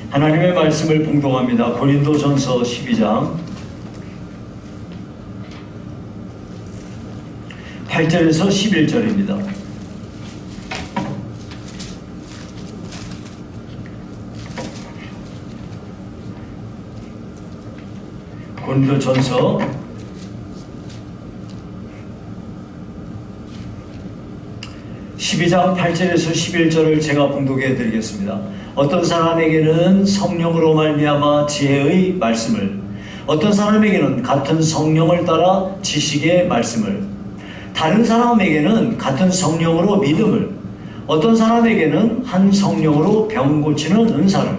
하나님의 말씀을 봉독합니다. 고린도전서 12장 8절에서 11절입니다. 고린도전서 12장 8절에서 11절을 제가 봉독해 드리겠습니다. 어떤 사람에게는 성령으로 말미암아 지혜의 말씀을, 어떤 사람에게는 같은 성령을 따라 지식의 말씀을, 다른 사람에게는 같은 성령으로 믿음을, 어떤 사람에게는 한 성령으로 병 고치는 은사를,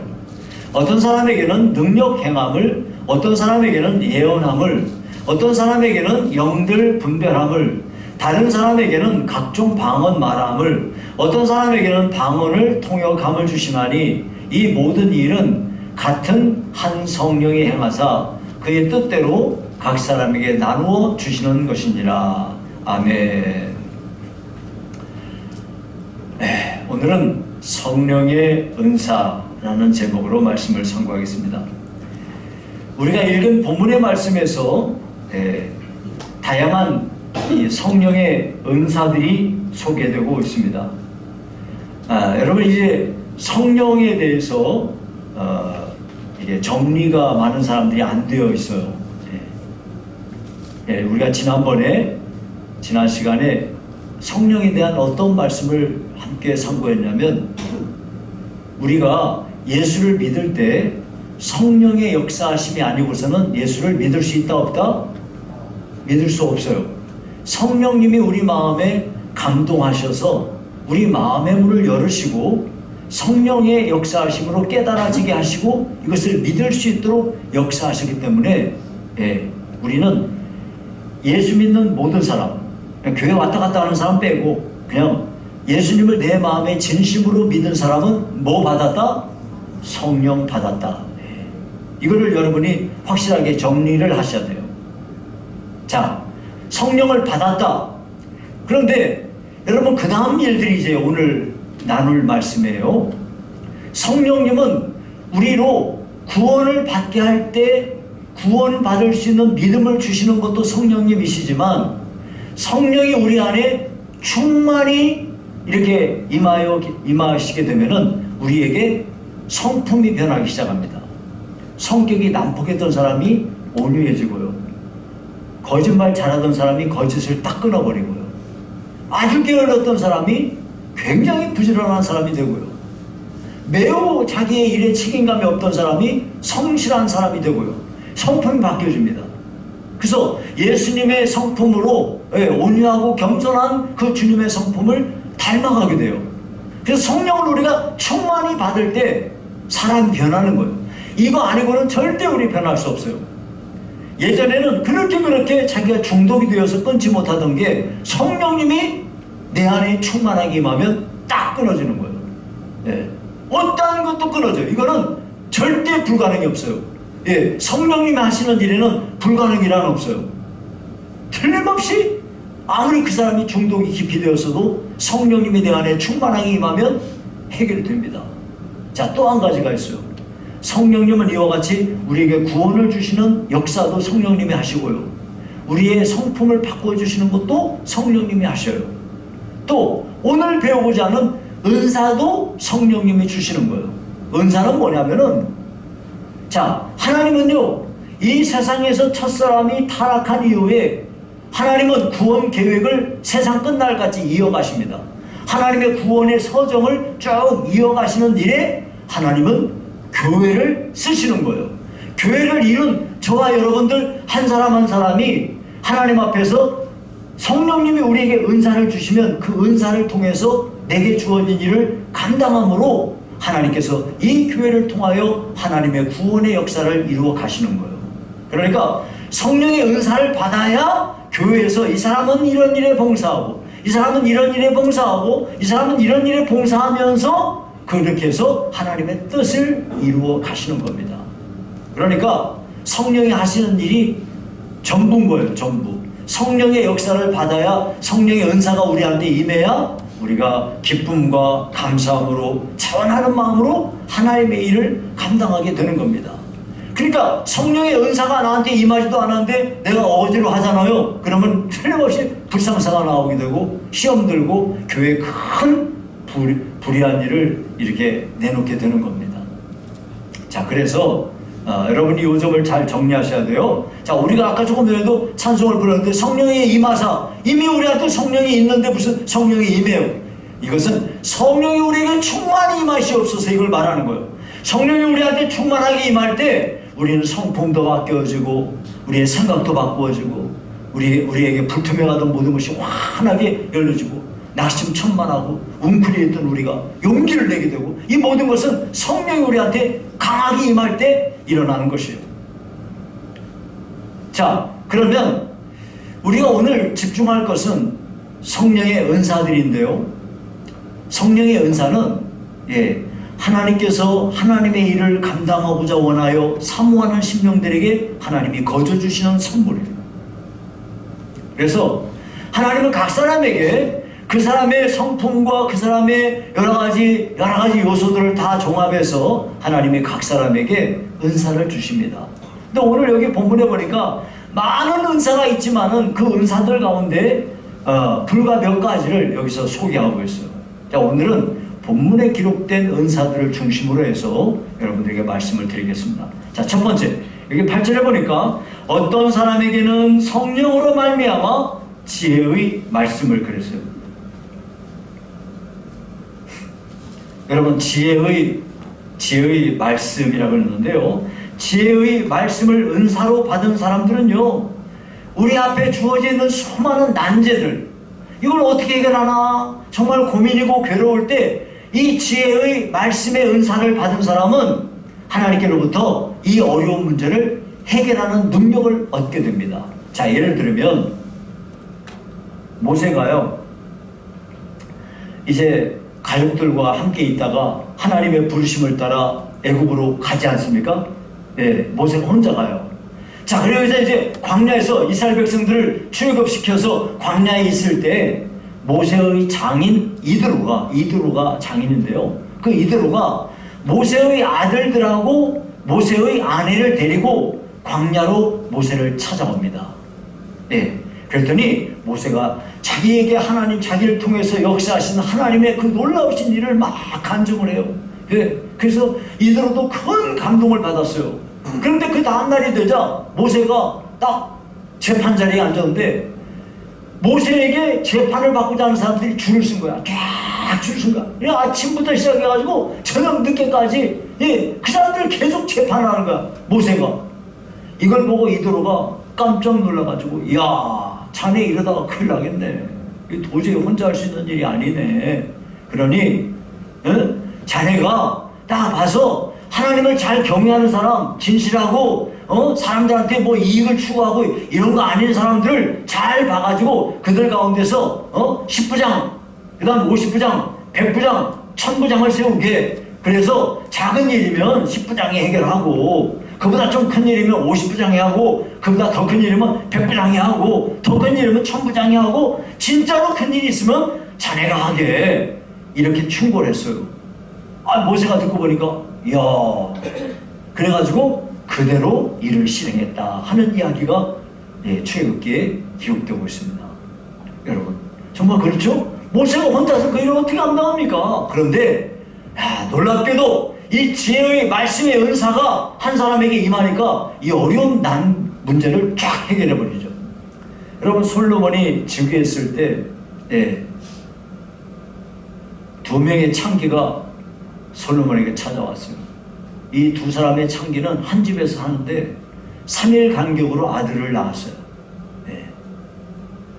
어떤 사람에게는 능력 행함을, 어떤 사람에게는 예언함을, 어떤 사람에게는 영들 분별함을, 다른 사람에게는 각종 방언 말함을, 어떤 사람에게는 방언을 통역함을 주시나니 이 모든 일은 같은 한 성령이 행하사 그의 뜻대로 각 사람에게 나누어 주시는 것이니라. 아멘. 네, 오늘은 성령의 은사라는 제목으로 말씀을 선고하겠습니다. 우리가 읽은 본문의 말씀에서 다양한 이 성령의 은사들이 소개되고 있습니다. 여러분, 이제 성령에 대해서 이게 정리가 많은 사람들이 안 되어 있어요. 우리가 지난 시간에 성령에 대한 어떤 말씀을 함께 상고했냐면, 우리가 예수를 믿을 때 성령의 역사하심이 아니고서는 예수를 믿을 수 있다 없다? 믿을 수 없어요. 성령님이 우리 마음에 감동하셔서 우리 마음의 문을 열으시고 성령의 역사하심으로 깨달아지게 하시고 이것을 믿을 수 있도록 역사하시기 때문에 우리는 예수 믿는 모든 사람, 교회 왔다 갔다 하는 사람 빼고 그냥 예수님을 내 마음에 진심으로 믿은 사람은 뭐 받았다? 성령 받았다. 이거를 여러분이 확실하게 정리를 하셔야 돼요. 자, 성령을 받았다. 그런데 여러분, 그 다음 일들이 이제 오늘 나눌 말씀이에요. 성령님은 우리로 구원을 받게 할 때 구원 받을 수 있는 믿음을 주시는 것도 성령님이시지만, 성령이 우리 안에 충만히 이렇게 임하시게 되면은 우리에게 성품이 변하기 시작합니다. 성격이 난폭했던 사람이 온유해지고요, 거짓말 잘하던 사람이 거짓을 딱 끊어버리고요, 아주 게을렀던 사람이 굉장히 부지런한 사람이 되고요, 매우 자기의 일에 책임감이 없던 사람이 성실한 사람이 되고요, 성품이 바뀌어집니다. 그래서 예수님의 성품으로 온유하고 겸손한 그 주님의 성품을 닮아가게 돼요. 그래서 성령을 우리가 충만히 받을 때 사람이 변하는 거예요. 이거 아니고는 절대 우리 변할 수 없어요. 예전에는 그렇게 자기가 중독이 되어서 끊지 못하던 게 성령님이 내 안에 충만하게 임하면 딱 끊어지는 거예요. 어떠한 것도 끊어져요. 이거는 절대 불가능이 없어요. 성령님이 하시는 일에는 불가능이란 없어요. 틀림없이 아무리 그 사람이 중독이 깊이 되었어도 성령님이 내 안에 충만하게 임하면 해결됩니다. 자, 또 한 가지가 있어요. 성령님은 이와 같이 우리에게 구원을 주시는 역사도 성령님이 하시고요, 우리의 성품을 바꿔주시는 것도 성령님이 하셔요. 또 오늘 배우고자 하는 은사도 성령님이 주시는 거예요. 은사는 뭐냐면은, 자, 하나님은요, 이 세상에서 첫사람이 타락한 이후에 하나님은 구원 계획을 세상 끝날까지 이어가십니다. 하나님의 구원의 서정을 쭉 이어가시는 일에 하나님은 교회를 쓰시는 거예요. 교회를 이룬 저와 여러분들 한 사람 한 사람이 하나님 앞에서 성령님이 우리에게 은사를 주시면 그 은사를 통해서 내게 주어진 일을 감당함으로 하나님께서 이 교회를 통하여 하나님의 구원의 역사를 이루어 가시는 거예요. 그러니까 성령의 은사를 받아야 교회에서 이 사람은 이런 일에 봉사하고, 이 사람은 이런 일에 봉사하고, 이 사람은 이런 일에 봉사하면서 그렇게 해서 하나님의 뜻을 이루어 가시는 겁니다. 그러니까 성령이 하시는 일이 전부인 거예요. 전부. 성령의 역사를 받아야, 성령의 은사가 우리한테 임해야 우리가 기쁨과 감사함으로 자원하는 마음으로 하나님의 일을 감당하게 되는 겁니다. 그러니까 성령의 은사가 나한테 임하지도 않았는데 내가 어거지로 하잖아요. 그러면 틀림없이 불상사가 나오게 되고 시험 들고 교회에 큰 불의한 일을 이렇게 내놓게 되는 겁니다. 자, 그래서 여러분이 이 점을 잘 정리하셔야 돼요. 자, 우리가 아까 조금 전에도 찬송을 불렀는데 성령의 임하사, 이미 우리한테 성령이 있는데 무슨 성령이 임해요? 이것은 성령이 우리에게 충만히 임하시옵소서, 이걸 말하는 거예요. 성령이 우리한테 충만하게 임할 때 우리는 성품도 바뀌어지고 우리의 생각도 바꾸어지고 우리에게 불투명하던 모든 것이 환하게 열려지고 낙심천만하고 웅크리했던 우리가 용기를 내게 되고, 이 모든 것은 성령이 우리한테 강하게 임할 때 일어나는 것이에요. 자, 그러면 우리가 오늘 집중할 것은 성령의 은사들인데요. 성령의 은사는 하나님께서 하나님의 일을 감당하고자 원하여 사모하는 심령들에게 하나님이 거저 주시는 선물이에요. 그래서 하나님은 각 사람에게 그 사람의 성품과 그 사람의 여러 가지 요소들을 다 종합해서 하나님이 각 사람에게 은사를 주십니다. 근데 오늘 여기 본문에 보니까 많은 은사가 있지만은 그 은사들 가운데 불과 몇 가지를 여기서 소개하고 있어요. 자, 오늘은 본문에 기록된 은사들을 중심으로 해서 여러분들에게 말씀을 드리겠습니다. 자, 첫 번째, 여기 8절에 보니까 어떤 사람에게는 성령으로 말미암아 지혜의 말씀을 그랬어요. 여러분, 지혜의 말씀이라고 했는데요, 지혜의 말씀을 은사로 받은 사람들은요, 우리 앞에 주어져 있는 수많은 난제들, 이걸 어떻게 해결하나 정말 고민이고 괴로울 때 이 지혜의 말씀의 은사를 받은 사람은 하나님께로부터 이 어려운 문제를 해결하는 능력을 얻게 됩니다. 자, 예를 들면 모세가요, 이제 가족들과 함께 있다가 하나님의 부르심을 따라 애굽으로 가지 않습니까? 모세가 혼자 가요. 자, 그리고 이제 광야에서 이스라엘 백성들을 출애굽시켜서 광야에 있을 때 모세의 장인 이드로가 장인인데요. 그 이드로가 모세의 아들들하고 모세의 아내를 데리고 광야로 모세를 찾아옵니다. 그랬더니 모세가 자기에게 자기를 통해서 역사하신 하나님의 그 놀라우신 일을 막 간증을 해요. 그래서 이드로도 큰 감동을 받았어요. 그런데 그 다음날이 되자 모세가 딱 재판 자리에 앉았는데 모세에게 재판을 받고자 하는 사람들이 줄을 쓴 거야. 쫙 줄을 쓴 거야. 아침부터 시작해가지고 저녁 늦게까지 그 사람들 계속 재판을 하는 거야. 모세가. 이걸 보고 이드로가 깜짝 놀라가지고, 이야, 자네 이러다가 큰일 나겠네. 도저히 혼자 할 수 있는 일이 아니네. 그러니 자네가 딱 봐서 하나님을 잘 경외하는 사람, 진실하고 사람들한테 뭐 이익을 추구하고 이런 거 아닌 사람들을 잘 봐가지고 그들 가운데서 10부장, 그 다음 50부장, 100부장, 1000부장을 세우게. 그래서 작은 일이면 10부장이 해결하고, 그보다 좀 큰 일이면 50부장이 하고, 그보다 더 큰 일이면 100부장이 하고, 더 큰 일이면 1000부장이 하고, 진짜로 큰 일이 있으면 자네가 하게. 이렇게 충고를 했어요. 모세가 듣고 보니까, 이야, 그래가지고 그대로 일을 실행했다 하는 이야기가 출애굽기에 기록되고 있습니다. 여러분, 정말 그렇죠? 모세가 혼자서 그 일을 어떻게 감당합니까? 그런데 놀랍게도 이 지혜의 말씀의 은사가 한 사람에게 임하니까 이 어려운 문제를 쫙 해결해 버리죠. 여러분, 솔로몬이 즉위했을 때 두 명의 창기가 솔로몬에게 찾아왔어요. 이 두 사람의 창기는 한 집에서 사는데 3일 간격으로 아들을 낳았어요.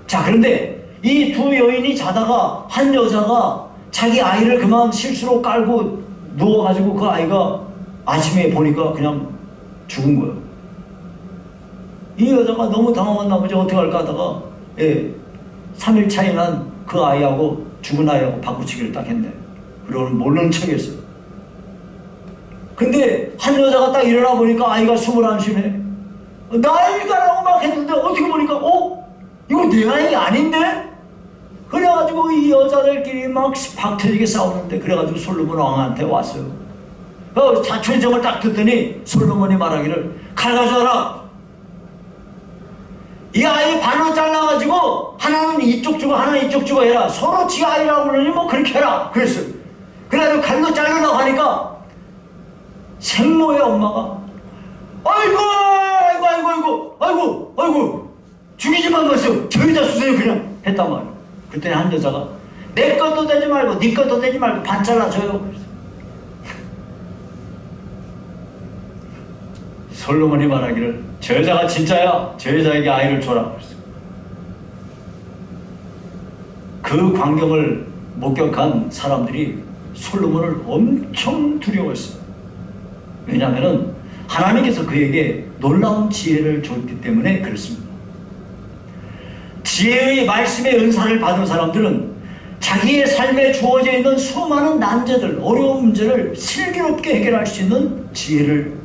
자, 그런데 이 두 여인이 자다가 한 여자가 자기 아이를 그만 실수로 깔고 누워가지고 그 아이가 아침에 보니까 그냥 죽은 거예요. 이 여자가 너무 당황했나 보지, 어떻게 할까 하다가 3일 차이 난 그 아이하고 죽은 아이하고 바꾸치기를 딱 했네. 그리고는 모르는 척 했어요. 근데 한 여자가 딱 일어나 보니까 아이가 숨을 안 쉬네. 나이가라고 막 했는데 어떻게 보니까 이거 내 아이 아닌데? 그래가지고 이 여자들끼리 막 박 터지게 싸우는데, 그래가지고 솔로몬 왕한테 왔어요. 자초지종을 딱 듣더니 솔로몬이 말하기를, 칼 가져와라. 이 아이 반으로 잘라가지고 하나는 이쪽 주고 하나는 이쪽 주고 해라. 서로 지 아이라고 그러니 뭐 그렇게 해라. 그랬어요. 그래가지고 칼로 자르려고 하니까 생모의 엄마가 아이고 아이고 아이고 아이고 아이고 아이고 죽이지만 마세요. 저 여자 주세요 그냥 했단 말이에요. 그때 한 여자가 내 것도 되지 말고 네 것도 되지 말고 반 잘라줘요. 솔로몬이 말하기를 저 여자가 진짜야. 저 여자에게 아이를 줘라. 그 광경을 목격한 사람들이 솔로몬을 엄청 두려워했어요. 왜냐하면 하나님께서 그에게 놀라운 지혜를 줬기 때문에 그렇습니다. 지혜의 말씀의 은사를 받은 사람들은 자기의 삶에 주어져 있는 수많은 난제들, 어려운 문제를 슬기롭게 해결할 수 있는 지혜를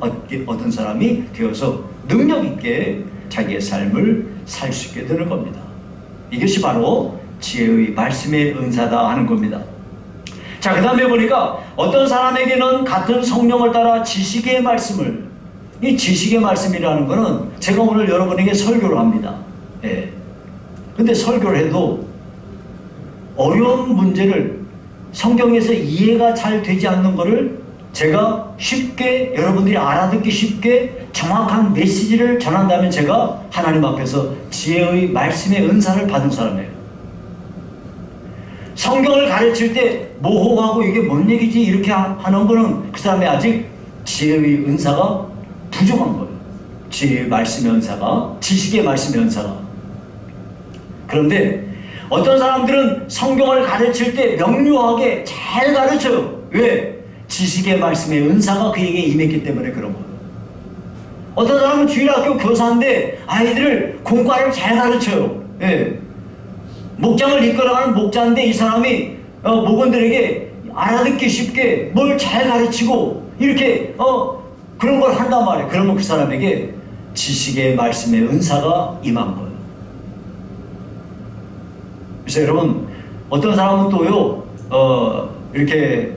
얻은 사람이 되어서 능력 있게 자기의 삶을 살 수 있게 되는 겁니다. 이것이 바로 지혜의 말씀의 은사다 하는 겁니다. 자, 그 다음에 보니까 어떤 사람에게는 같은 성령을 따라 지식의 말씀을, 이 지식의 말씀이라는 것은 제가 오늘 여러분에게 설교를 합니다. 예. 근데 설교를 해도 어려운 문제를 성경에서 이해가 잘 되지 않는 것을 제가 쉽게 여러분들이 알아듣기 쉽게 정확한 메시지를 전한다면 제가 하나님 앞에서 지혜의 말씀의 은사를 받은 사람이에요. 성경을 가르칠 때 모호하고 이게 뭔 얘기지 이렇게 하는 거는 그 사람이 아직 지혜의 은사가 부족한 거예요. 지혜의 말씀의 은사가, 지식의 말씀의 은사가. 그런데 어떤 사람들은 성경을 가르칠 때 명료하게 잘 가르쳐요. 왜? 지식의 말씀의 은사가 그에게 임했기 때문에 그런 거예요. 어떤 사람은 주일학교 교사인데 아이들을 공과를 잘 가르쳐요. 예. 목장을 이끌어가는 목자인데 이 사람이 목원들에게 알아듣기 쉽게 뭘 잘 가르치고 이렇게 그런 걸 한단 말이에요. 그러면 그 사람에게 지식의 말씀의 은사가 임한 거예요. 그래서 여러분 어떤 사람은 또요 이렇게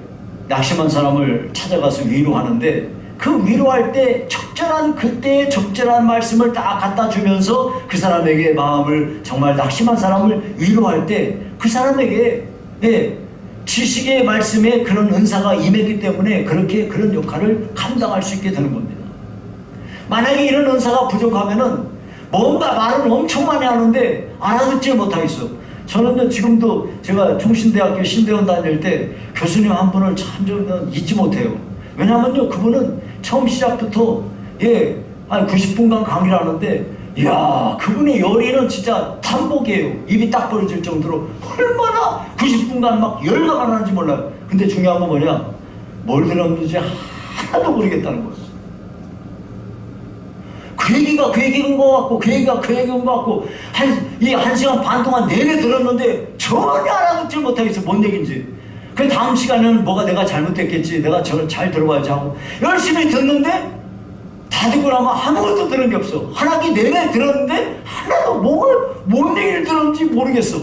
낙심한 사람을 찾아가서 위로하는데 그 위로할 때 적절한 그때의 적절한 말씀을 딱 갖다 주면서 그 사람에게 마음을 정말 낙심한 사람을 위로할 때 그 사람에게 지식의 말씀에 그런 은사가 임했기 때문에 그렇게 그런 역할을 감당할 수 있게 되는 겁니다. 만약에 이런 은사가 부족하면은 뭔가 말을 엄청 많이 하는데 알아듣지 못하겠어. 저는 지금도 제가 총신대학교 신대원 다닐 때 교수님 한 분을 참 저는 잊지 못해요. 왜냐면요, 그분은 처음 시작부터 한 90분간 강의를 하는데, 이야, 그분의 열의는 진짜 탐복이에요. 입이 딱 벌어질 정도로 얼마나 90분간 막 열광을 하는지 몰라요. 근데 중요한 건 뭐냐? 뭘 들었는지 하나도 모르겠다는 거예요. 그 얘기가 그 얘기인 것 같고, 그 얘기가 그 얘기인 것 같고, 한 시간 반 동안 내내 들었는데 전혀 알아듣지 못하겠어. 뭔 얘기인지. 그 다음 시간에는 뭐가 내가 잘못됐겠지. 내가 저걸 잘 들어봐야지 하고 열심히 듣는데 다 듣고 나면 아무것도 들은 게 없어. 한 학기 내내 들었는데 하나도 뭔 얘기를 들었는지 모르겠어.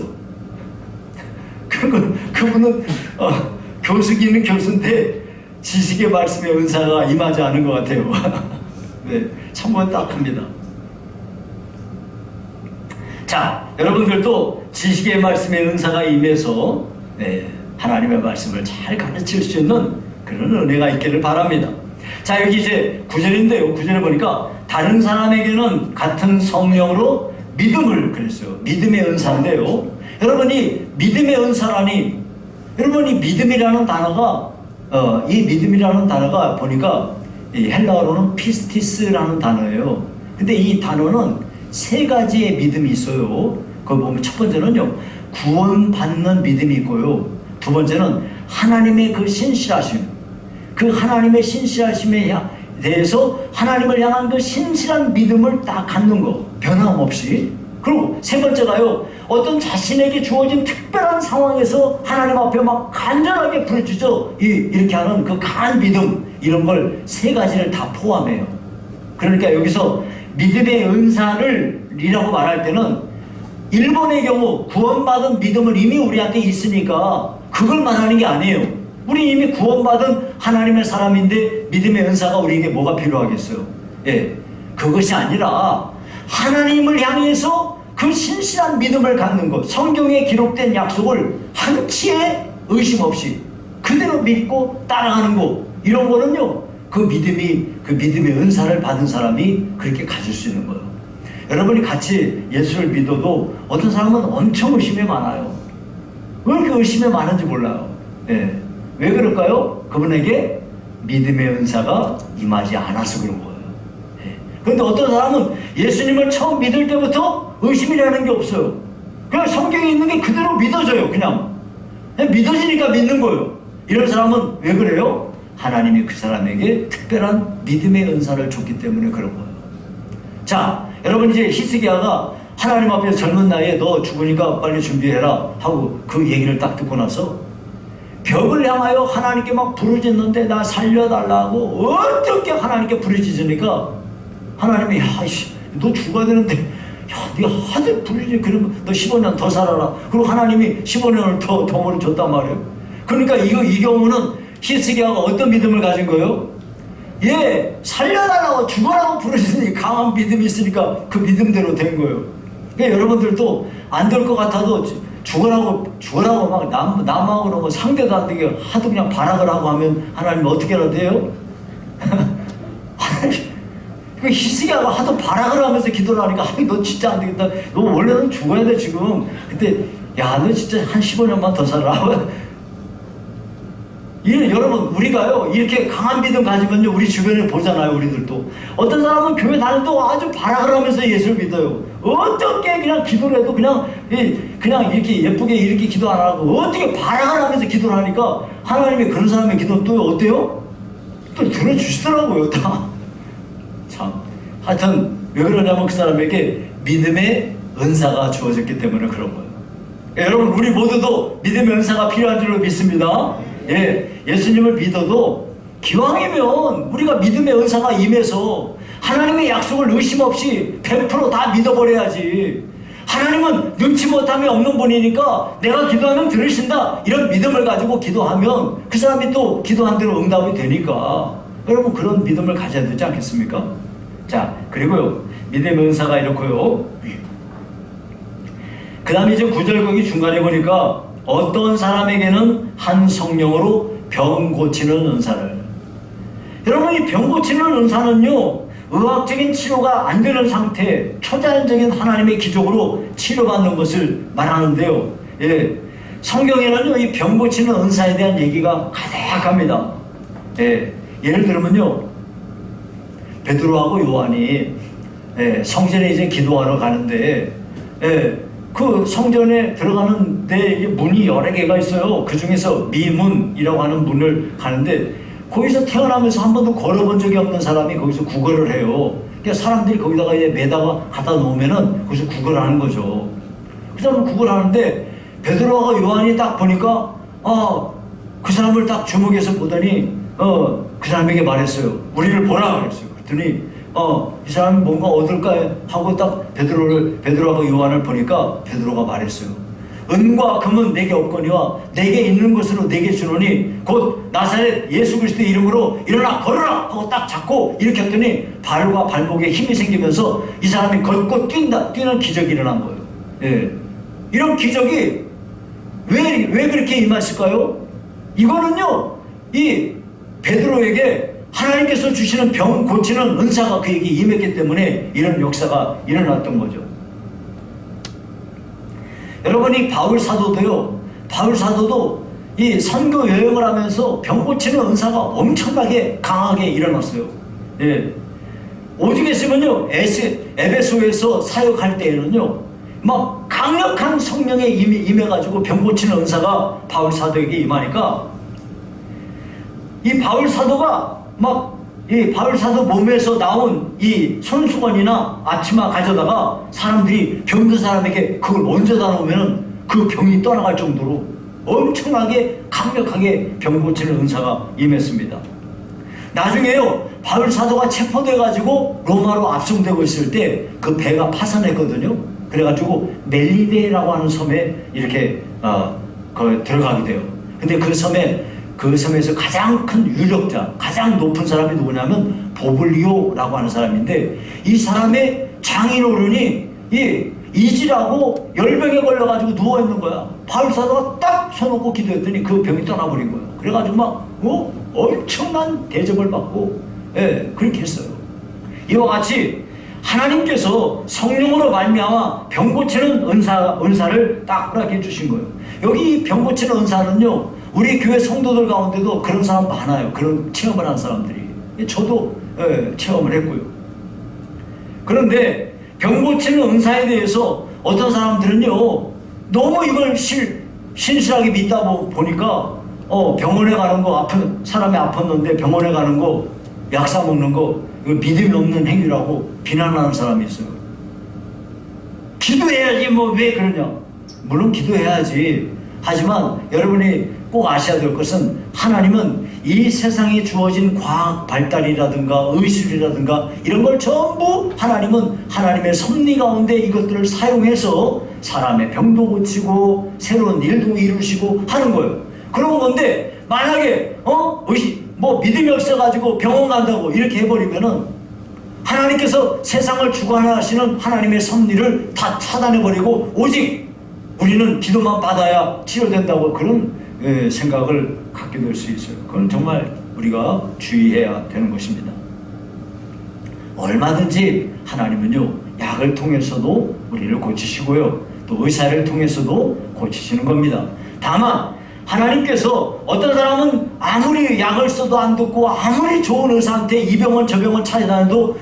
그분은 교수기는 교수인데 지식의 말씀의 은사가 임하지 않은 것 같아요. 네, 참고는 딱 합니다. 자, 여러분들도 지식의 말씀의 은사가 임해서 하나님의 말씀을 잘 가르칠 수 있는 그런 은혜가 있기를 바랍니다. 자, 여기 이제 9절인데요. 9절에 보니까 다른 사람에게는 같은 성령으로 믿음을 그랬어요. 믿음의 은사인데요. 여러분이 믿음의 은사라니, 여러분이 믿음이라는 단어가 이 믿음이라는 단어가 보니까 이 헬라어로는 피스티스라는 단어예요. 근데 이 단어는 세 가지의 믿음이 있어요. 그거 보면 첫 번째는요, 구원받는 믿음이 있고요. 두 번째는 하나님의 그 신실하심, 그 하나님의 신실하심에 대해서 하나님을 향한 그 신실한 믿음을 딱 갖는 거, 변함없이. 그리고 세 번째가요, 어떤 자신에게 주어진 특별한 상황에서 하나님 앞에 막 간절하게 부르짖어 이렇게 하는 그 강한 믿음, 이런 걸 세 가지를 다 포함해요. 그러니까 여기서 믿음의 은사를 이라고 말할 때는 일본의 경우 구원받은 믿음은 이미 우리한테 있으니까 그걸 말하는 게 아니에요. 우리 이미 구원받은 하나님의 사람인데 믿음의 은사가 우리에게 뭐가 필요하겠어요? 예, 그것이 아니라 하나님을 향해서 그 신실한 믿음을 갖는 것, 성경에 기록된 약속을 한치의 의심 없이 그대로 믿고 따라가는 것, 이런 거는요, 그 믿음의 은사를 받은 사람이 그렇게 가질 수 있는 거예요. 여러분이 같이 예수를 믿어도 어떤 사람은 엄청 의심이 많아요. 왜 이렇게 의심이 많은지 몰라요. 예. 왜 그럴까요? 그분에게 믿음의 은사가 임하지 않아서 그런 거예요. 예. 그런데 어떤 사람은 예수님을 처음 믿을 때부터 의심이라는 게 없어요. 그냥 성경에 있는 게 그대로 믿어져요. 그냥 믿어지니까 믿는 거예요. 이런 사람은 왜 그래요? 하나님이 그 사람에게 특별한 믿음의 은사를 줬기 때문에 그런 거예요. 자, 여러분, 이제 히스기야가 하나님 앞에 젊은 나이에 너 죽으니까 빨리 준비해라 하고 그 얘기를 딱 듣고 나서 벽을 향하여 하나님께 막 부르짖는데 나 살려달라고 어떻게 하나님께 부르짖으니까 하나님이 너 죽어야 되는데 네가 하도 부르짖 그러면 너 15년 더 살아라. 그리고 하나님이 15년을 더 덩어리 줬단 말이에요. 그러니까 이 경우는 히스기야가 어떤 믿음을 가진 거예요? 예, 살려달라고 죽어라고 부르시니 강한 믿음이 있으니까 그 믿음대로 된 거예요. 그러니까 여러분들도 안 될 것 같아도 죽으라고 막 남하고는 뭐 상대도 안 되게 하도 그냥 발악을 하고 하면 하나님 어떻게라도 해요? 그 히스기야가 하도 발악을 하면서 기도를 하니까 너 진짜 안 되겠다. 너 원래는 죽어야 돼 지금. 그때 야, 너 진짜 한 15년만 더 살아. 여러분, 우리가요 이렇게 강한 믿음 가지면요 우리 주변에 보잖아요. 우리들도 어떤 사람은 교회 다녀도 아주 발악을 하면서 예수를 믿어요. 어떻게 그냥 기도를 해도 그냥 이렇게 예쁘게 이렇게 기도 안 하고 어떻게 발악을 하면서 기도를 하니까 하나님이 그런 사람의 기도는 또 어때요? 또 들어주시더라고요. 다 참, 하여튼 왜 그러냐면 그 사람에게 믿음의 은사가 주어졌기 때문에 그런 거예요. 여러분, 우리 모두도 믿음의 은사가 필요한 줄로 믿습니다. 예, 예수님을 믿어도 기왕이면 우리가 믿음의 은사가 임해서 하나님의 약속을 의심 없이 100%다 믿어버려야지. 하나님은 눈치 못함이 없는 분이니까 내가 기도하면 들으신다, 이런 믿음을 가지고 기도하면 그 사람이 또 기도한 대로 응답이 되니까 여러분, 그런 믿음을 가져야 되지 않겠습니까? 자, 그리고요, 믿음의 은사가 이렇고요. 그 다음에 이제 9절 거기 중간에 보니까 어떤 사람에게는 한 성령으로 병 고치는 은사를. 여러분, 이 병 고치는 은사는요, 의학적인 치료가 안 되는 상태, 초자연적인 하나님의 기적으로 치료받는 것을 말하는데요. 예, 성경에는요, 이 병 고치는 은사에 대한 얘기가 가득합니다. 예, 예를 들면요, 베드로하고 요한이 성전에 이제 기도하러 가는데, 그 성전에 들어가는데 문이 여러 개가 있어요. 그 중에서 미문이라고 하는 문을 가는데 거기서 태어나면서 한 번도 걸어본 적이 없는 사람이 거기서 구걸을 해요. 그러니까 사람들이 거기다가 이제 매다가 갖다 놓으면은 거기서 구걸하는 거죠. 그 사람은 구걸하는데 베드로와 요한이 딱 보니까 그 사람을 딱 주목해서 보더니 그 사람에게 말했어요. 우리를 보라 그랬어요. 그랬더니 이 사람이 뭔가 얻을까 하고 딱 베드로하고 요한을 보니까 베드로가 말했어요. 은과 금은 내게 없거니와 내게 있는 것으로 내게 주노니 곧 나사렛 예수 그리스도의 이름으로 일어나 걸어라 하고 딱 잡고 일으켰더니 발과 발목에 힘이 생기면서 이 사람이 걷고 뛰는 기적이 일어난 거예요. 예. 이런 기적이 왜 그렇게 임했을까요? 이거는요, 이 베드로에게 하나님께서 주시는 병 고치는 은사가 그에게 임했기 때문에 이런 역사가 일어났던 거죠. 여러분이 바울 사도도 이 선교 여행을 하면서 병 고치는 은사가 엄청나게 강하게 일어났어요. 예. 오죽 했으면요, 에베소에서 사역할 때에는요, 막 강력한 성령에 임해가지고 병 고치는 은사가 바울 사도에게 임하니까 이 바울 사도가 이 바울 사도 몸에서 나온 이 손수건이나 앞치마 가져다가 사람들이 병든 사람에게 그걸 얹어다 놓으면 그 병이 떠나갈 정도로 엄청나게 강력하게 병 고치는 은사가 임했습니다. 나중에요, 바울 사도가 체포돼 가지고 로마로 압송되고 있을 때 그 배가 파산했거든요. 그래가지고 멜리데라고 하는 섬에 이렇게 들어가게 돼요. 근데 그 섬에서 가장 큰 유력자, 가장 높은 사람이 누구냐면 보블리오라고 하는 사람인데, 이 사람의 장인어른이 이지라고 열병에 걸려가지고 누워있는 거야. 바울사도가 딱 손놓고 기도했더니 그 병이 떠나버린 거야. 그래가지고 막 엄청난 대접을 받고 그렇게 했어요. 이와 같이 하나님께서 성령으로 말미암아 병 고치는 은사를 딱 허락해 주신 거예요. 여기 병 고치는 은사는요, 우리 교회 성도들 가운데도 그런 사람 많아요. 그런 체험을 한 사람들이. 저도 체험을 했고요. 그런데 병 고치는 은사에 대해서 어떤 사람들은요, 너무 이걸 신실하게 믿다 보니까 병원에 가는 거, 사람이 아팠는데 병원에 가는 거, 약 사 먹는 거, 이거 믿음이 없는 행위라고 비난하는 사람이 있어요. 기도해야지 뭐 왜 그러냐. 물론 기도해야지. 하지만 여러분이 꼭 아셔야 될 것은, 하나님은 이 세상에 주어진 과학 발달이라든가 의술이라든가 이런 걸 전부 하나님은 하나님의 섭리 가운데 이것들을 사용해서 사람의 병도 고치고 새로운 일도 이루시고 하는 거예요. 그런 건데 만약에 믿음이 없어가지고 병원 간다고 이렇게 해버리면은 하나님께서 세상을 주관하시는 하나님의 섭리를 다 차단해버리고 오직 우리는 기도만 받아야 치료된다고 그런 생각을 갖게 될 수 있어요. 그건 정말 우리가 주의해야 되는 것입니다. 얼마든지 하나님은요, 약을 통해서도 우리를 고치시고요, 또 의사를 통해서도 고치시는 겁니다. 다만 하나님께서 어떤 사람은 아무리 약을 써도 안 듣고 아무리 좋은 의사한테 이 병원 저 병원 찾아다녀도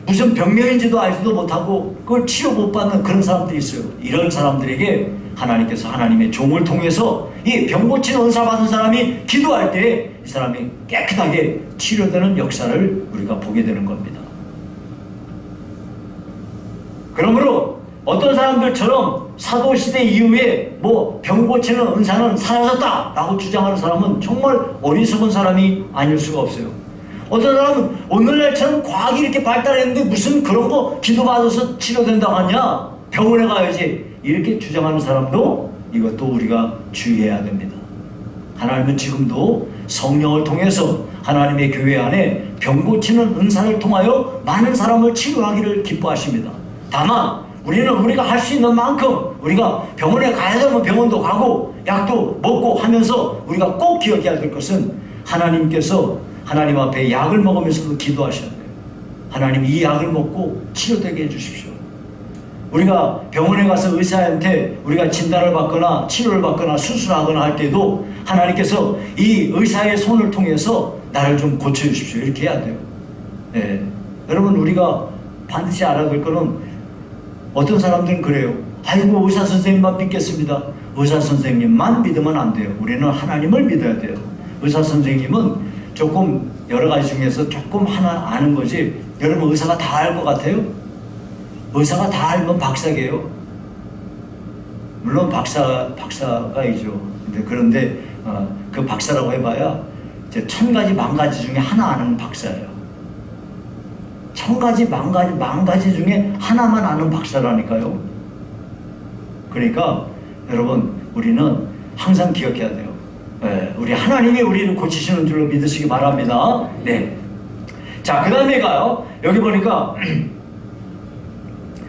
무슨 병명인지도 알지도 못하고 그걸 치료 못 받는 그런 사람들이 있어요. 이런 사람들에게 하나님께서 하나님의 종을 통해서 이 병 고치는 은사 받은 사람이 기도할 때 이 사람이 깨끗하게 치료되는 역사를 우리가 보게 되는 겁니다. 그러므로 어떤 사람들처럼 사도시대 이후에 병 고치는 은사는 사라졌다 라고 주장하는 사람은 정말 어리석은 사람이 아닐 수가 없어요. 어떤 사람은 오늘날처럼 과학이 이렇게 발달했는데 무슨 그런 거 기도받아서 치료된다고 하냐, 병원에 가야지, 이렇게 주장하는 사람도 이것도 우리가 주의해야 됩니다. 하나님은 지금도 성령을 통해서 하나님의 교회 안에 병 고치는 은사를 통하여 많은 사람을 치료하기를 기뻐하십니다. 다만 우리는 우리가 할 수 있는 만큼 우리가 병원에 가야 되면 병원도 가고 약도 먹고 하면서 우리가 꼭 기억해야 될 것은, 하나님께서 하나님 앞에 약을 먹으면서도 기도하셔야 돼요. 하나님, 이 약을 먹고 치료되게 해주십시오. 우리가 병원에 가서 의사한테 우리가 진단을 받거나 치료를 받거나 수술하거나 할 때도 하나님께서 이 의사의 손을 통해서 나를 좀 고쳐주십시오, 이렇게 해야 돼요. 여러분, 우리가 반드시 알아야 될 거는, 어떤 사람들은 그래요. 아이고, 의사 선생님만 믿겠습니다. 의사 선생님만 믿으면 안 돼요. 우리는 하나님을 믿어야 돼요. 의사 선생님은 조금 여러 가지 중에서 조금 하나 아는 거지, 여러분 의사가 다 알 것 같아요? 의사가 다 알면 박사게요. 물론 박사가이죠. 그런데 그 박사라고 해봐야 이제 1000가지 만가지 중에 하나 아는 박사예요. 1000가지 만가지 중에 하나만 아는 박사라니까요. 그러니까 여러분, 우리는 항상 기억해야 돼요. 우리 하나님이 우리를 고치시는 줄로 믿으시기 바랍니다. 네. 자, 그 다음에 가요. 여기 보니까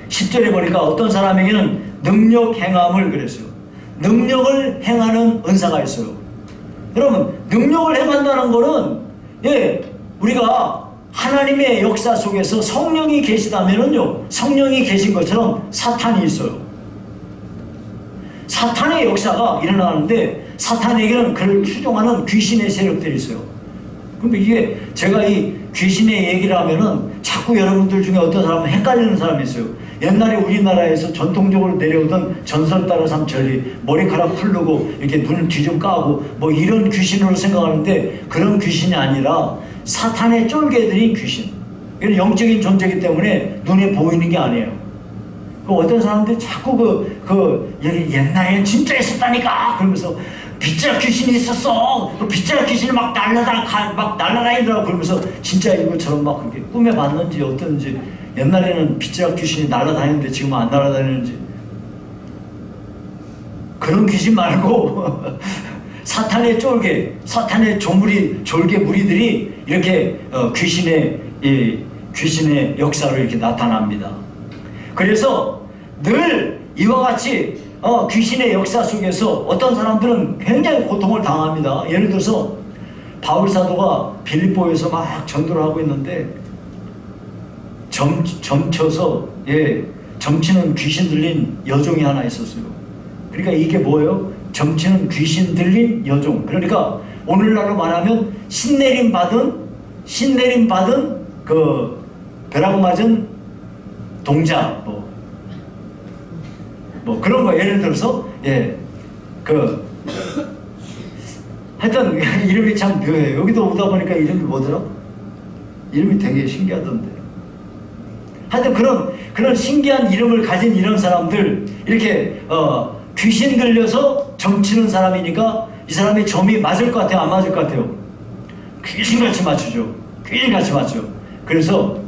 10절에 보니까 어떤 사람에게는 능력 행함을 그랬어요. 능력을 행하는 은사가 있어요. 여러분, 능력을 행한다는 거는 우리가 하나님의 역사 속에서 성령이 계시다면은요, 성령이 계신 것처럼 사탄이 있어요. 사탄의 역사가 일어나는데 사탄에게는 그를 추종하는 귀신의 세력들이 있어요. 근데 이게 제가 이 귀신의 얘기를 하면은 자꾸 여러분들 중에 어떤 사람은 헷갈리는 사람이 있어요. 옛날에 우리나라에서 전통적으로 내려오던 전설 따라 삼천리, 머리카락 풀르고 이렇게 눈을 뒤좀 까고 뭐 이런 귀신으로 생각하는데, 그런 귀신이 아니라 사탄의 쫄개들인 귀신. 이건 영적인 존재이기 때문에 눈에 보이는 게 아니에요. 어떤 사람들이 자꾸 옛날에 진짜 있었다니까 그러면서 빗자루 귀신이 있었어. 그 빗자루 귀신이 막 날아다니더라고 그러면서 진짜 이것처럼 막 그렇게 꿈에 봤는지 어떤지 옛날에는 빗자락 귀신이 날아다니는데 지금은 안 날아다니는지. 그런 귀신 말고 사탄의 쫄개, 사탄의 졸개 무리들이 이렇게 귀신의 역사로 이렇게 나타납니다. 그래서 늘 이와 같이 귀신의 역사 속에서 어떤 사람들은 굉장히 고통을 당합니다. 예를 들어서 바울 사도가 빌립보에서 막 전도를 하고 있는데 점쳐서 점치는 귀신 들린 여종이 하나 있었어요. 그러니까 이게 뭐예요? 점치는 귀신 들린 여종. 그러니까 오늘날로 말하면 신내림 받은 그 벼락 맞은 동자 뭐 그런 거. 예를 들어서 하여튼 이름이 참 묘해요. 여기도 오다 보니까 이름이 뭐더라? 이름이 되게 신기하던데. 하여튼 그런 신기한 이름을 가진 이런 사람들, 이렇게 귀신 들려서 점치는 사람이니까 이 사람이 점이 맞을 것 같아요? 안 맞을 것 같아요? 귀신같이 맞추죠. 귀신같이 맞죠. 그래서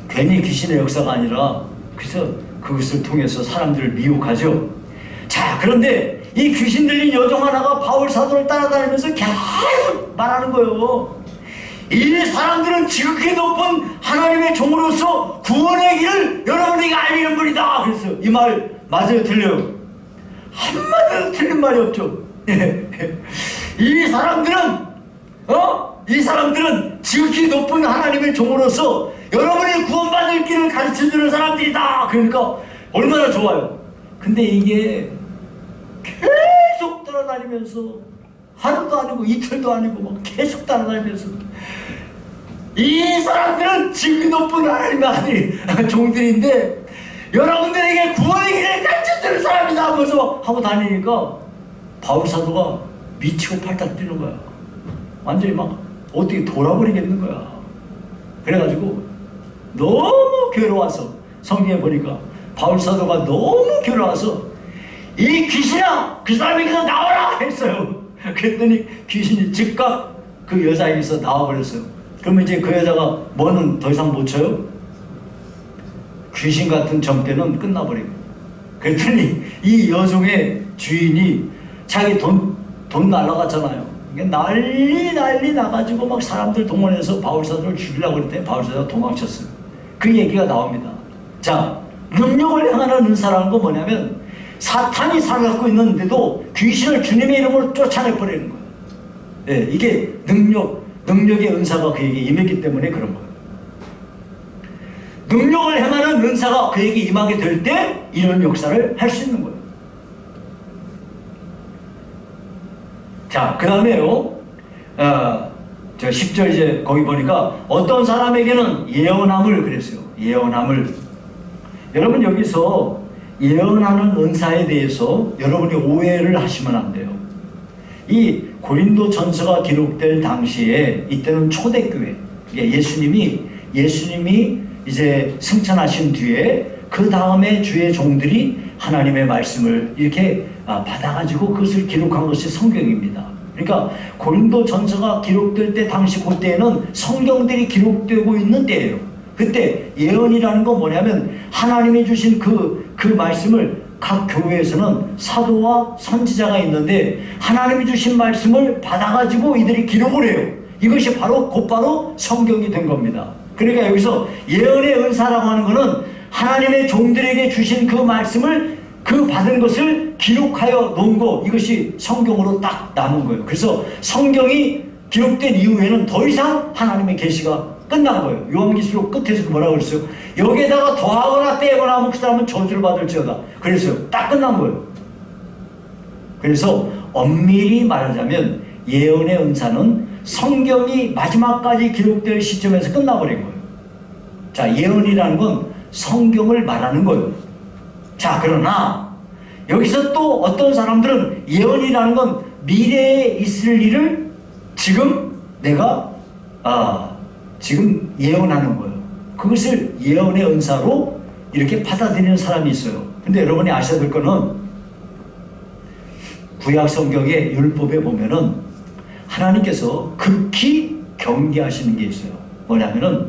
괜히 귀신의 역사가 아니라 그래서 그것을 통해서 사람들을 미혹하죠. 자, 그런데 이 귀신 들린 여종 하나가 바울 사도를 따라다니면서 계속 말하는 거예요. 이 사람들은 지극히 높은 하나님의 종으로서 구원의 길을 여러분에게 알리는 분이다. 그래서 이 말 맞아요? 틀려요? 한마디도 틀린 말이 없죠. 이 사람들은 지극히 높은 하나님의 종으로서 여러분이 구원받을 길을 가르쳐주는 사람들이다. 그러니까 얼마나 좋아요. 근데 이게 계속 따라다니면서 하루도 아니고 이틀도 아니고 막 계속 따라다니면서 이 사람들은 지극히 높은 하나님의 종들인데 여러분들에게 구원의 길을 가르쳐주는 사람이다 하면서 하고 다니니까 바울 사도가 미치고 팔딱 뛰는 거야. 완전히 막 어떻게 돌아버리겠는 거야. 그래가지고 너무 괴로워서 성경에 보니까 바울 사도가 너무 괴로워서 이 귀신아, 그 사람이 그래서 나와라 했어요. 그랬더니 귀신이 즉각 그 여자에게서 나와버렸어요. 그러면 이제 그 여자가 뭐는 더 이상 못 쳐요? 귀신 같은 점괘는 끝나버리고. 그랬더니 이 여종의 주인이 자기 돈 날라갔잖아요. 난리 나가지고 막 사람들 동원해서 바울사도를 죽이려고 그랬더니 바울사도가 도망쳤어요. 그 얘기가 나옵니다. 자, 능력을 향하는 은사라는 건 뭐냐면 사탄이 살아갖고 있는데도 귀신을 주님의 이름으로 쫓아내버리는 거예요. 예, 이게 능력의 은사가 그에게 임했기 때문에 그런 거예요. 능력을 행하는 은사가 그에게 임하게 될 때 이런 역사를 할 수 있는 거예요. 자, 그 다음에요. 저 10절 이제 거기 보니까 어떤 사람에게는 예언함을 그랬어요. 예언함을. 여러분 여기서 예언하는 은사에 대해서 여러분이 오해를 하시면 안 돼요. 이 고린도 전서가 기록될 당시에 이때는 초대교회, 예수님이 이제 승천하신 뒤에 그 다음에 주의 종들이 하나님의 말씀을 이렇게 받아가지고 그것을 기록한 것이 성경입니다. 그러니까 고린도 전서가 기록될 때 당시 그때에는 성경들이 기록되고 있는 때예요. 그때 예언이라는 건 뭐냐면 하나님이 주신 그 말씀을 각 교회에서는 사도와 선지자가 있는데 하나님이 주신 말씀을 받아가지고 이들이 기록을 해요. 이것이 곧바로 성경이 된 겁니다. 그러니까 여기서 예언의 은사라고 하는 것은 하나님의 종들에게 주신 그 말씀을 그 받은 것을 기록하여 놓은 거, 이것이 성경으로 딱 남은 거예요. 그래서 성경이 기록된 이후에는 더 이상 하나님의 계시가 끝난 거예요. 요한계시록 끝에서 뭐라고 그랬어요? 여기에다가 더하거나 빼거나 하면 그 사람은 저주를 받을지어다. 그랬어요. 딱 끝난 거예요. 그래서 엄밀히 말하자면 예언의 은사는 성경이 마지막까지 기록될 시점에서 끝나버린 거예요. 자, 예언이라는 건 성경을 말하는 거예요. 자, 그러나 여기서 또 어떤 사람들은 예언이라는 건 미래에 있을 일을 지금 내가 지금 예언하는 거예요. 그것을 예언의 은사로 이렇게 받아들이는 사람이 있어요. 근데 여러분이 아셔야 될 거는 구약 성경의 율법에 보면은 하나님께서 극히 경계하시는 게 있어요. 뭐냐면은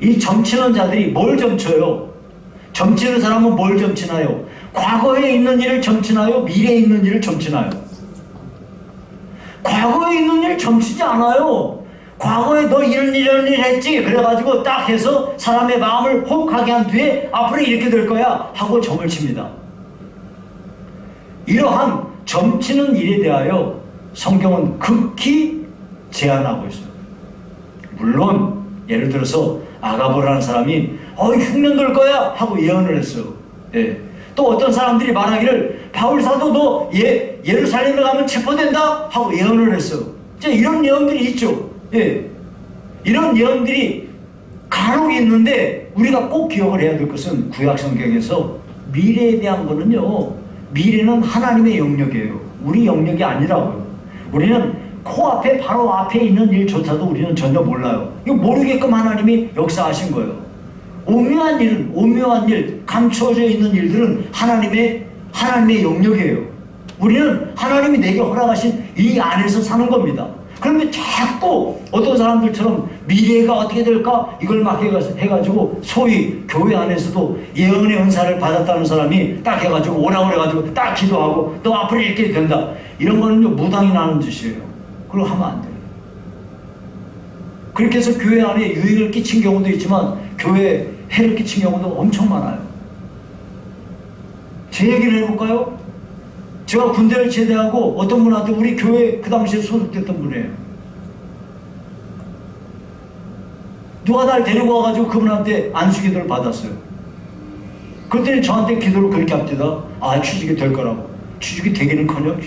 이 점치는 자들이 뭘 점쳐요? 점치는 사람은 뭘 점치나요? 과거에 있는 일을 점치나요? 미래에 있는 일을 점치나요? 과거에 있는 일을 점치지 않아요. 과거에 너 이런 일 했지? 그래가지고 딱 해서 사람의 마음을 혹하게 한 뒤에 앞으로 이렇게 될 거야 하고 점을 칩니다. 이러한 점치는 일에 대하여 성경은 극히 제한하고 있어요. 물론 예를 들어서 아가보라는 사람이 흉년 될 거야 하고 예언을 했어요. 예. 또 어떤 사람들이 말하기를 바울 사도 너 예루살렘에 가면 체포된다 하고 예언을 했어요. 이런 예언들이 있죠. 예. 이런 예언들이 간혹 있는데 우리가 꼭 기억을 해야 될 것은 구약 성경에서 미래에 대한 거는요, 미래는 하나님의 영역이에요. 우리 영역이 아니라고요. 우리는 코앞에 바로 앞에 있는 일조차도 우리는 전혀 몰라요. 이거 모르게끔 하나님이 역사하신 거예요. 오묘한 일, 감추어져 있는 일들은 하나님의 영역이에요. 우리는 하나님이 내게 허락하신 이 안에서 사는 겁니다. 그런데 자꾸 어떤 사람들처럼 미래가 어떻게 될까? 이걸 막 해가지고 소위 교회 안에서도 예언의 은사를 받았다는 사람이 딱 해가지고 오라고 그래가지고 딱 기도하고 너 앞으로 이렇게 된다. 이런 거는요, 무당이 나는 짓이에요. 그걸 하면 안 돼요. 그렇게 해서 교회 안에 유익을 끼친 경우도 있지만 교회에 해를 끼친 경우도 엄청 많아요. 제 얘기를 해볼까요? 제가 군대를 제대하고 어떤 분한테 우리 교회 그 당시에 소속됐던 분이에요. 누가 날 데리고 와가지고 그분한테 안수기도를 받았어요. 그랬더니 저한테 기도를 그렇게 합니다. 취직이 될 거라고. 취직이 되기는커녕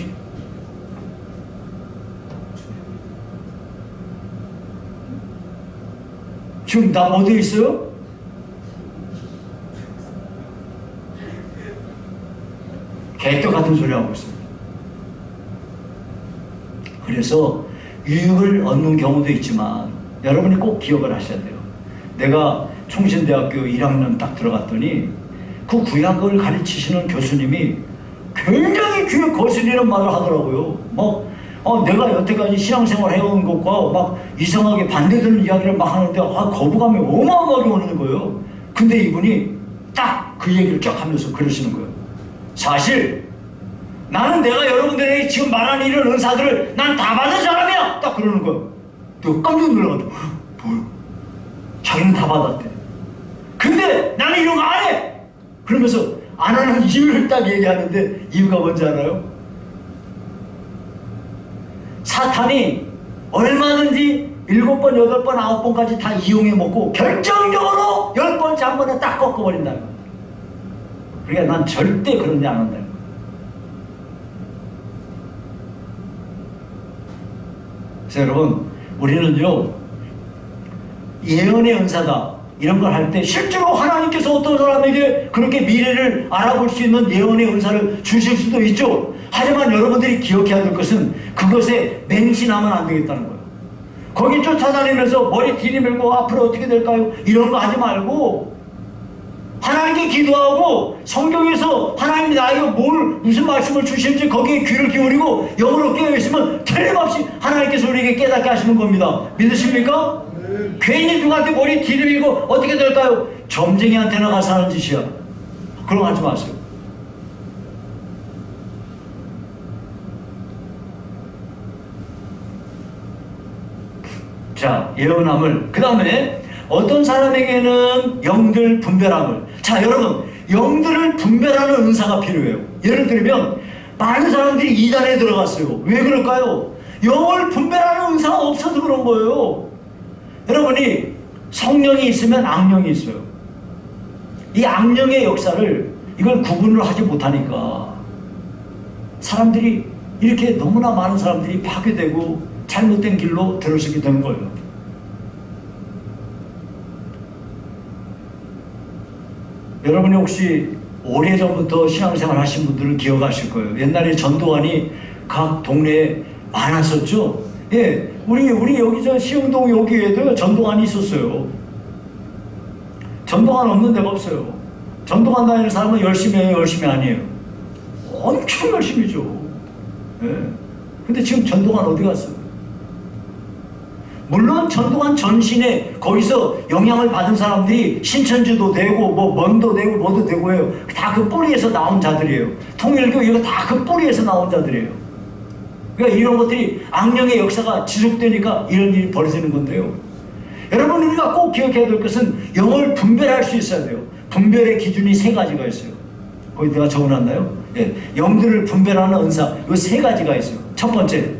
지금 나 어디에 있어요? 개떡 같은 소리 하고 있습니다. 그래서 유익을 얻는 경우도 있지만 여러분이 꼭 기억을 하셔야 돼요. 내가 총신대학교 1학년 딱 들어갔더니 그 구약을 가르치시는 교수님이 굉장히 귀에 거슬리는 말을 하더라고요. 내가 여태까지 신앙생활 해온 것과 막 이상하게 반대되는 이야기를 막 하는데 거부감이 어마어마하게 오는 거예요. 근데 이분이 딱 그 얘기를 쫙 하면서 그러시는 거예요. 사실 나는 내가 여러분들에게 지금 말하는 이런 은사들을 난 다 받은 사람이야! 딱 그러는 거예요. 내가 깜짝 놀라가지고 뭐야? 자기는 다 받았대. 근데 나는 이런 거 안 해! 그러면서 안 하는 이유를 딱 얘기하는데 이유가 뭔지 알아요? 사탄이 얼마든지 7번, 8번, 9번까지 다 이용해 먹고 결정적으로 10번째 한 번에 딱 꺾어버린다는 거예요. 그러니까 난 절대 그런 일 안 한다는 거예요. 그래서 여러분, 우리는요, 예언의 은사다 이런 걸 할 때 실제로 하나님께서 어떤 사람에게 그렇게 미래를 알아볼 수 있는 예언의 은사를 주실 수도 있죠. 하지만 여러분들이 기억해야 될 것은 그것에 맹신하면 안 되겠다는 거예요. 거기 쫓아다니면서 머리 들이밀고 앞으로 어떻게 될까요? 이런 거 하지 말고 하나님께 기도하고 성경에서 하나님이 나에게 무슨 말씀을 주실지 거기에 귀를 기울이고 영으로 깨어있으면 틀림없이 하나님께서 우리에게 깨닫게 하시는 겁니다. 믿으십니까? 네. 괜히 누구한테 머리 들이밀고 어떻게 될까요? 점쟁이한테나 가서 하는 짓이야. 그런 거 하지 마세요. 자, 예언함을 그 다음에 어떤 사람에게는 영들 분별함을. 자, 여러분, 영들을 분별하는 은사가 필요해요. 예를 들면 많은 사람들이 이단에 들어갔어요. 왜 그럴까요? 영을 분별하는 은사가 없어서 그런 거예요. 여러분이 성령이 있으면 악령이 있어요. 이 악령의 역사를 이걸 구분을 하지 못하니까 사람들이 이렇게 너무나 많은 사람들이 파괴되고 잘못된 길로 들어서게 되는 거예요. 여러분이 혹시 오래전부터 신앙생활 하신 분들은 기억하실 거예요. 옛날에 전도관이 각 동네에 많았었죠. 예, 우리 여기 시흥동 여기에도 전도관이 있었어요. 전도관 없는 데가 없어요. 전도관 다니는 사람은 열심히 해요, 열심히 아니에요? 엄청 열심히죠. 예. 근데 지금 전도관 어디 갔어요? 물론 전두환 전신에 거기서 영향을 받은 사람들이 신천지도 되고 뭐 먼도 되고 뭐도 되고 해요. 다 그 뿌리에서 나온 자들이에요. 통일교 이거 다 그 뿌리에서 나온 자들이에요. 그러니까 이런 것들이 악령의 역사가 지속되니까 이런 일이 벌어지는 건데요. 여러분, 우리가 꼭 기억해야 될 것은 영을 분별할 수 있어야 돼요. 분별의 기준이 세 가지가 있어요. 거기 내가 적어놨나요? 예, 영들을 분별하는 은사, 이 세 가지가 있어요. 첫 번째,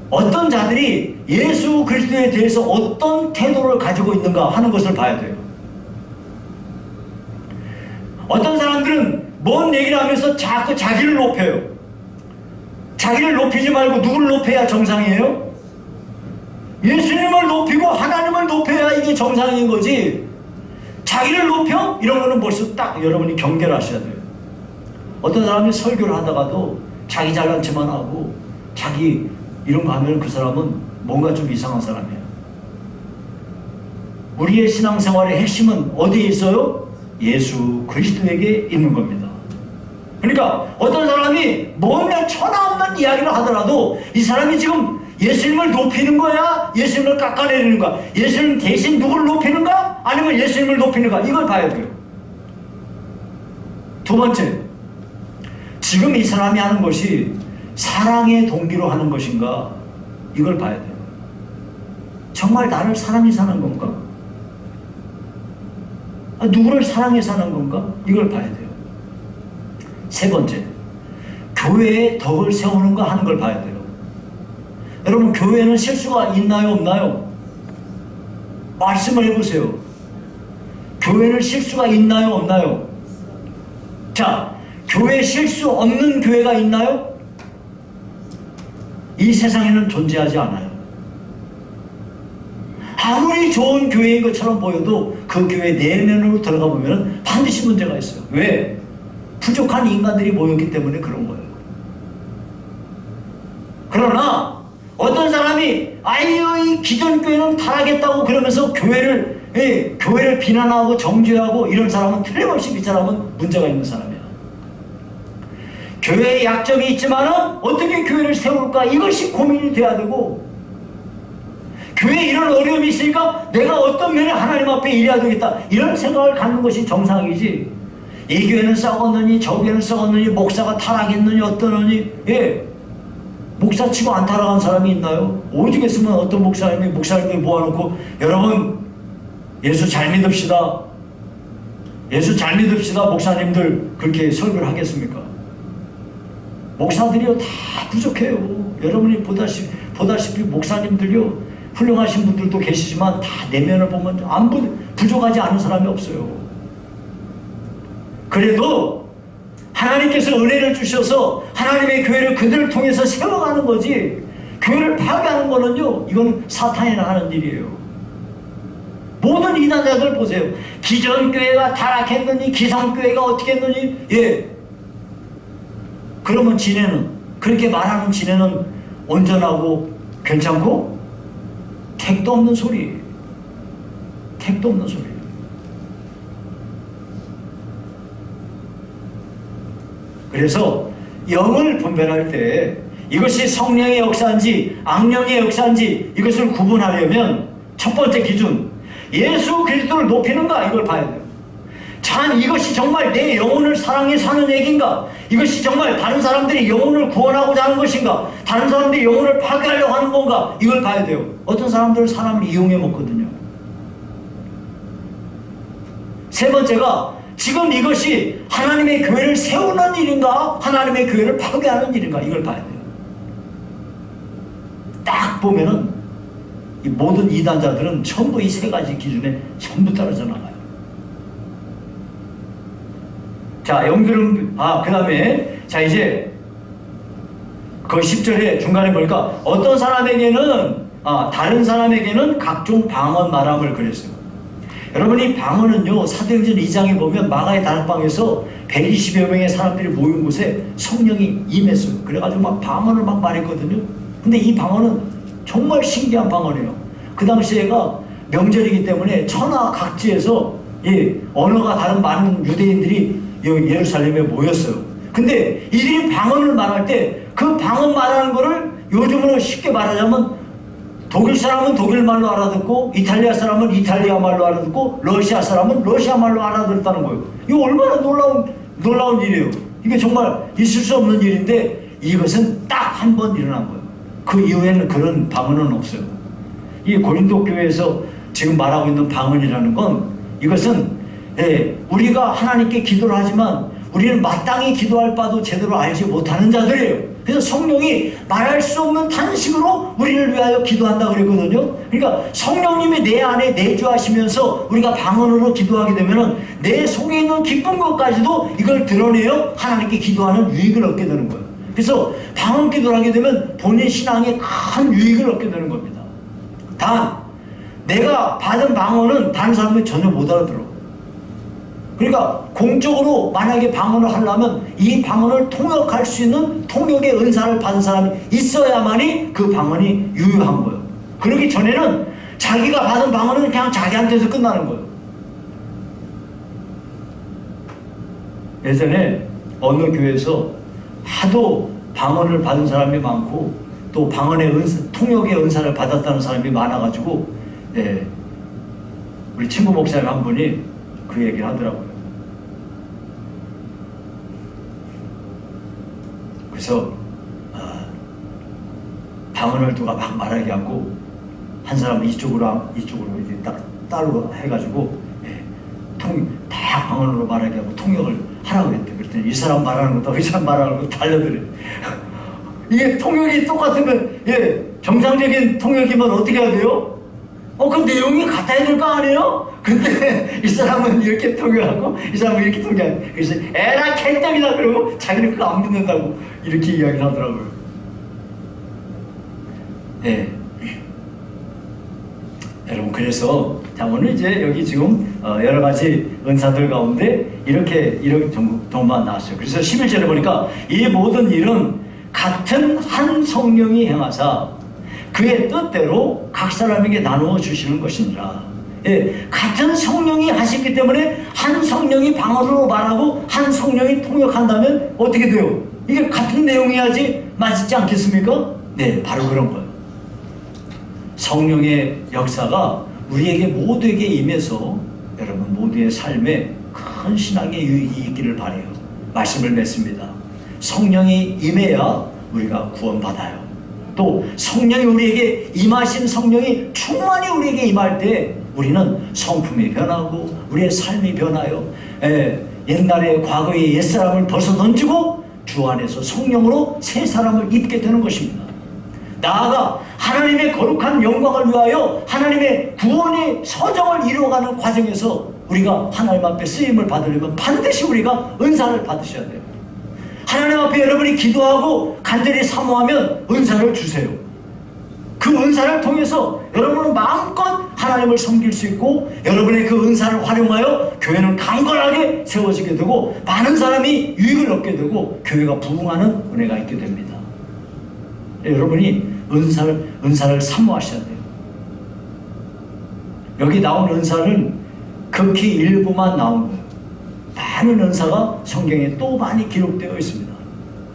어떤 자들이 예수 그리스도에 대해서 어떤 태도를 가지고 있는가 하는 것을 봐야 돼요. 어떤 사람들은 뭔 얘기를 하면서 자꾸 자기를 높여요. 자기를 높이지 말고 누구를 높여야 정상이에요? 예수님을 높이고 하나님을 높여야 이게 정상인 거지. 자기를 높여? 이런 거는 벌써 딱 여러분이 경계하셔야 돼요. 어떤 사람이 설교를 하다가도 자기 잘난 체만 하고 자기 이런 거 하면 그 사람은 뭔가 좀 이상한 사람이에요. 우리의 신앙생활의 핵심은 어디에 있어요? 예수 그리스도에게 있는 겁니다. 그러니까 어떤 사람이 뭔가 천하없는 이야기를 하더라도 이 사람이 지금 예수님을 높이는 거야? 예수님을 깎아내리는 거야? 예수님 대신 누구를 높이는가? 아니면 예수님을 높이는가? 이걸 봐야 돼요. 두 번째, 지금 이 사람이 하는 것이 사랑의 동기로 하는 것인가? 이걸 봐야 돼요. 정말 나를 사랑해서 하는 건가? 누구를 사랑해서 하는 건가? 이걸 봐야 돼요. 세 번째, 교회에 덕을 세우는가 하는 걸 봐야 돼요. 여러분, 교회는 실수가 있나요, 없나요? 말씀을 해보세요. 교회는 실수가 있나요, 없나요? 자, 교회 실수 없는 교회가 있나요? 이 세상에는 존재하지 않아요. 아무리 좋은 교회인 것처럼 보여도 그 교회 내면으로 들어가 보면 반드시 문제가 있어요. 왜? 부족한 인간들이 모였기 때문에 그런 거예요. 그러나 어떤 사람이 아유 이 기존 교회는 타락했다고 그러면서 교회를 비난하고 정죄하고 이런 사람은 틀림없이 이 사람은 문제가 있는 사람이야. 교회에 약점이 있지만은 어떻게 교회를 세울까, 이것이 고민이 돼야 되고, 교회에 이런 어려움이 있으니까 내가 어떤 면에 하나님 앞에 일해야 되겠다 이런 생각을 갖는 것이 정상이지, 이 교회는 썩었느니 저 교회는 썩었느니 목사가 타락했느니 어떠느니, 목사 치고 안 타락한 사람이 있나요? 오직 했으면 어떤 목사님이 모아놓고 여러분 예수 잘 믿읍시다, 예수 잘 믿읍시다 목사님들 그렇게 설교를 하겠습니까? 목사들이요 다 부족해요. 여러분이 보다시피 목사님들요 훌륭하신 분들도 계시지만 다 내면을 보면 부족하지 않은 사람이 없어요. 그래도 하나님께서 은혜를 주셔서 하나님의 교회를 그들을 통해서 세워가는 거지, 교회를 파괴하는 거는요 이건 사탄이나 하는 일이에요. 모든 이단자들 보세요. 기존 교회가 타락했느니 기성교회가 어떻게 했느니, 그러면 지네는, 그렇게 말하는 지네는 온전하고 괜찮고 택도 없는 소리, 택도 없는 소리. 그래서 영을 분별할 때 이것이 성령의 역사인지 악령의 역사인지 이것을 구분하려면 첫 번째 기준, 예수 그리스도를 높이는가 이걸 봐야 돼요. 참 이것이 정말 내 영혼을 사랑해서 하는 얘기인가? 이것이 정말 다른 사람들이 영혼을 구원하고자 하는 것인가? 다른 사람들이 영혼을 파괴하려고 하는 건가? 이걸 봐야 돼요. 어떤 사람들은 사람을 이용해 먹거든요. 세 번째가 지금 이것이 하나님의 교회를 세우는 일인가? 하나님의 교회를 파괴하는 일인가? 이걸 봐야 돼요. 딱 보면은 이 모든 이단자들은 전부 이 세 가지 기준에 전부 떨어져 나가요. 자, 영들은, 그 다음에, 자, 이제, 그 10절에 중간에 보니까, 어떤 사람에게는, 다른 사람에게는 각종 방언 말함을 그랬어요. 여러분, 이 방언은요, 사도행전 2장에 보면 마가의 다락방에서 120여 명의 사람들이 모인 곳에 성령이 임했어요. 그래가지고 막 방언을 막 말했거든요. 근데 이 방언은 정말 신기한 방언이에요. 그 당시에가 명절이기 때문에 천하 각지에서, 언어가 다른 많은 유대인들이 예루살렘에 모였어요. 근데 이들이 방언을 말할 때 그 방언 말하는 거를 요즘으로 쉽게 말하자면 독일 사람은 독일 말로 알아듣고, 이탈리아 사람은 이탈리아 말로 알아듣고, 러시아 사람은 러시아 말로 알아듣다는 거예요. 이거 얼마나 놀라운 일이에요. 이게 정말 있을 수 없는 일인데, 이것은 딱 한 번 일어난 거예요. 그 이후에는 그런 방언은 없어요. 이 고린도 교회에서 지금 말하고 있는 방언이라는 건, 이것은 우리가 하나님께 기도를 하지만 우리는 마땅히 기도할 바도 제대로 알지 못하는 자들이에요. 그래서 성령이 말할 수 없는 탄식으로 우리를 위하여 기도한다 그랬거든요. 그러니까 성령님이 내 안에 내주하시면서 우리가 방언으로 기도하게 되면 내 속에 있는 기쁜 것까지도 이걸 드러내어 하나님께 기도하는 유익을 얻게 되는 거예요. 그래서 방언 기도를 하게 되면 본인 신앙에 큰 유익을 얻게 되는 겁니다. 단, 내가 받은 방언은 다른 사람이 전혀 못 알아들어. 그러니까 공적으로 만약에 방언을 하려면 이 방언을 통역할 수 있는 통역의 은사를 받은 사람이 있어야만이 그 방언이 유효한 거예요. 그러기 전에는 자기가 받은 방언은 그냥 자기한테서 끝나는 거예요. 예전에 어느 교회에서 하도 방언을 받은 사람이 많고 또 방언의 은사, 통역의 은사를 받았다는 사람이 많아가지고 우리 친구 목사님 한 분이 그 얘기를 하더라고요. 그래서 방언을 누가 막 말하게 하고 한 사람은 이쪽으로 이제 딱 따로 해가지고 다 방언으로 말하게 하고 통역을 하라고 했대. 그랬더니 이 사람 말하는 것도 이 사람 말하는 것도 달려들래. 이게 통역이 똑같으면 정상적인 통역이면 어떻게 해야 돼요? 그 내용이 같아야 될 거 아니에요? 근데 이 사람은 이렇게 통역하고 이 사람은 이렇게 통역하고 그래서 에라 개떡이다 그러고 자기는 그거 안 믿는다고 이렇게 이야기를 하더라고요. 여러분, 그래서 자, 오늘 이제 여기 지금 여러 가지 은사들 가운데 이렇게 정도만 나왔어요. 그래서 11절에 보니까 이 모든 일은 같은 한 성령이 행하사 그의 뜻대로 각 사람에게 나누어 주시는 것이니라. 같은 성령이 하셨기 때문에 한 성령이 방언으로 말하고 한 성령이 통역한다면 어떻게 돼요? 이게 같은 내용이야지 맞지 않겠습니까? 네, 바로 그런 거예요. 성령의 역사가 우리에게 모두에게 임해서 여러분 모두의 삶에 큰 신앙의 유익이 있기를 바라요. 말씀을 맺습니다. 성령이 임해야 우리가 구원받아요. 또 성령이 우리에게 임하신 성령이 충만히 우리에게 임할 때 우리는 성품이 변하고 우리의 삶이 변하여 옛날에 과거의 옛사람을 벗어던지고 주 안에서 성령으로 새 사람을 입게 되는 것입니다. 나아가 하나님의 거룩한 영광을 위하여 하나님의 구원의 서정을 이루어가는 과정에서 우리가 하나님 앞에 쓰임을 받으려면 반드시 우리가 은사를 받으셔야 돼요. 하나님 앞에 여러분이 기도하고 간절히 사모하면 은사를 주세요. 그 은사를 통해서 여러분은 마음껏 하나님을 섬길 수 있고 여러분의 그 은사를 활용하여 교회는 강건하게 세워지게 되고 많은 사람이 유익을 얻게 되고 교회가 부흥하는 은혜가 있게 됩니다. 여러분이 은사를 사모하셔야 돼요. 여기 나온 은사는 극히 일부만 나온 거예요. 많은 은사가 성경에 또 많이 기록되어 있습니다.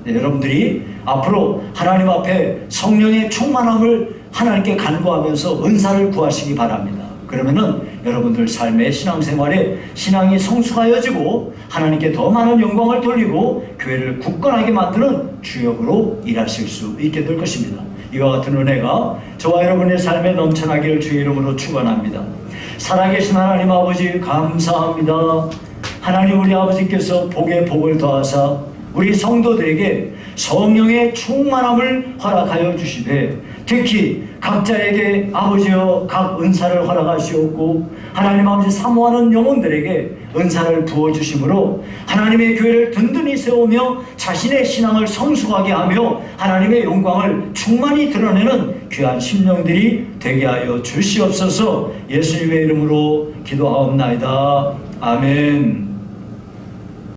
여러분들이 앞으로 하나님 앞에 성령의 충만함을 하나님께 간구하면서 은사를 구하시기 바랍니다. 그러면은 여러분들 삶의 신앙생활에 신앙이 성숙하여지고 하나님께 더 많은 영광을 돌리고 교회를 굳건하게 만드는 주역으로 일하실 수 있게 될 것입니다. 이와 같은 은혜가 저와 여러분의 삶에 넘쳐나기를 주의 이름으로 축원합니다. 살아계신 하나님 아버지 감사합니다. 하나님 우리 아버지께서 복에 복을 더하사 우리 성도들에게 성령의 충만함을 허락하여 주시되 특히 각자에게 아버지여 각 은사를 허락하시옵고 하나님 아버지 사모하는 영혼들에게 은사를 부어주심으로 하나님의 교회를 든든히 세우며 자신의 신앙을 성숙하게 하며 하나님의 영광을 충만히 드러내는 귀한 심령들이 되게 하여 주시옵소서. 예수님의 이름으로 기도하옵나이다. 아멘.